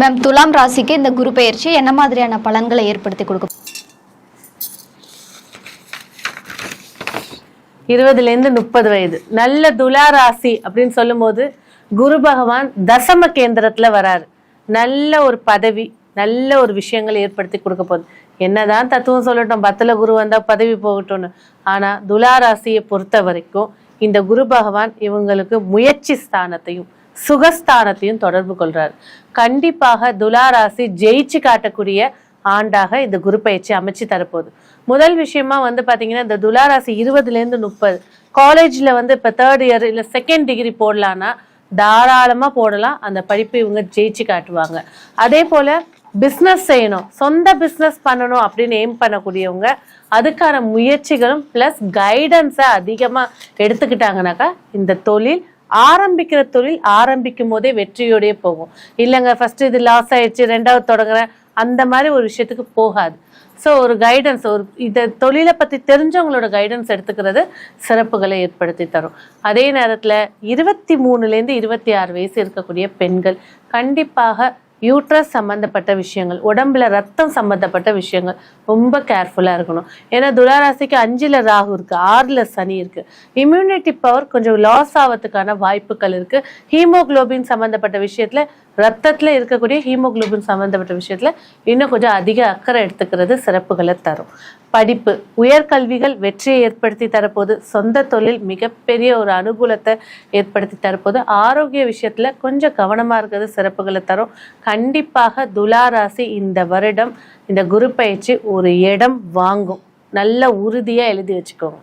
Ma'am, துலாம் ராசிக்கு இந்த குரு பெயர்ச்சி என்ன மாதிரியான பலன்களை ஏற்படுத்தி கொடுக்கும்? 20-30 வயது நல்ல துலா ராசி அப்படின்னு சொல்லும் போது குரு பகவான் தசம கேந்திரத்துல வராரு. நல்ல ஒரு பதவி, நல்ல ஒரு விஷயங்களை ஏற்படுத்தி கொடுக்க போகுது. என்னதான் தத்துவம் சொல்லட்டும், 10ல குரு வந்தா பதவி போகட்டும்னு, ஆனா துலா ராசியை பொறுத்த வரைக்கும் இந்த குரு பகவான் இவங்களுக்கு முயற்சி ஸ்தானத்தையும் சுகஸ்தானத்தையும் தொடர்பு கொள்றாரு. கண்டிப்பாக துலா ராசி ஜெயிச்சு காட்டக்கூடிய ஆண்டாக இந்த குரு பயிற்சி அமைச்சு தரப்போகுது. முதல் விஷயமா பாத்தீங்கன்னா, இந்த துலா ராசி 20-30 காலேஜ்ல இப்ப 3rd இயர் இல்ல 2nd டிகிரி போடலான்னா தாராளமா போடலாம். அந்த படிப்பு இவங்க ஜெயிச்சு காட்டுவாங்க. அதே போல பிஸ்னஸ் செய்யணும், சொந்த பிஸ்னஸ் பண்ணணும் அப்படின்னு எய்ம் பண்ணக்கூடியவங்க அதுக்கான முயற்சிகளும் பிளஸ் கைடன்ஸை அதிகமா எடுத்துக்கிட்டாங்கனாக்கா இந்த தொழில் ஆரம்பிக்கும் போதே வெற்றியோடய போகும். இல்லைங்க ஃபர்ஸ்ட் இது லாஸ் ஆயிடுச்சு 2வது தொடங்குறேன் அந்த மாதிரி ஒரு விஷயத்துக்கு போகாது. ஸோ ஒரு கைடன்ஸ், ஒரு இதை தொழிலை பற்றி தெரிஞ்சவங்களோட கைடன்ஸ் எடுத்துக்கிறது சிறப்புகளை ஏற்படுத்தி தரும். அதே நேரத்தில் 23-26 வயசு இருக்கக்கூடிய பெண்கள் கண்டிப்பாக யூட்ரஸ் சம்மந்தப்பட்ட விஷயங்கள், உடம்புல ரத்தம் சம்மந்தப்பட்ட விஷயங்கள் ரொம்ப கேர்ஃபுல்லாக இருக்கணும். ஏன்னா துளாராசிக்கு 5ல் ராகு இருக்குது, 6ல் சனி இருக்குது. இம்யூனிட்டி பவர் கொஞ்சம் லாஸ் ஆகிறதுக்கான வாய்ப்புகள் இருக்குது. ஹீமோக்ளோபின் சம்மந்தப்பட்ட விஷயத்தில், ரத்தத்தில் இருக்கக்கூடிய ஹீமோக்ளோபின் சம்மந்தப்பட்ட விஷயத்தில் இன்னும் கொஞ்சம் அதிக அக்கறை எடுத்துக்கிறது சிறப்புகளை தரும். படிப்பு, உயர்கல்விகள் வெற்றியை ஏற்படுத்தி தரப்போது. சொந்த தொழில் மிகப்பெரிய ஒரு அனுகூலத்தை ஏற்படுத்தி தரப்போது. ஆரோக்கிய விஷயத்துல கொஞ்சம் கவனமா இருக்கிறது சிறப்புகளை தரும். கண்டிப்பாக துலா ராசி இந்த வருடம் இந்த குரு பயிற்சி ஒரு இடம் வாங்கும். நல்ல உறுதியா எழுதி வச்சுக்கோங்க.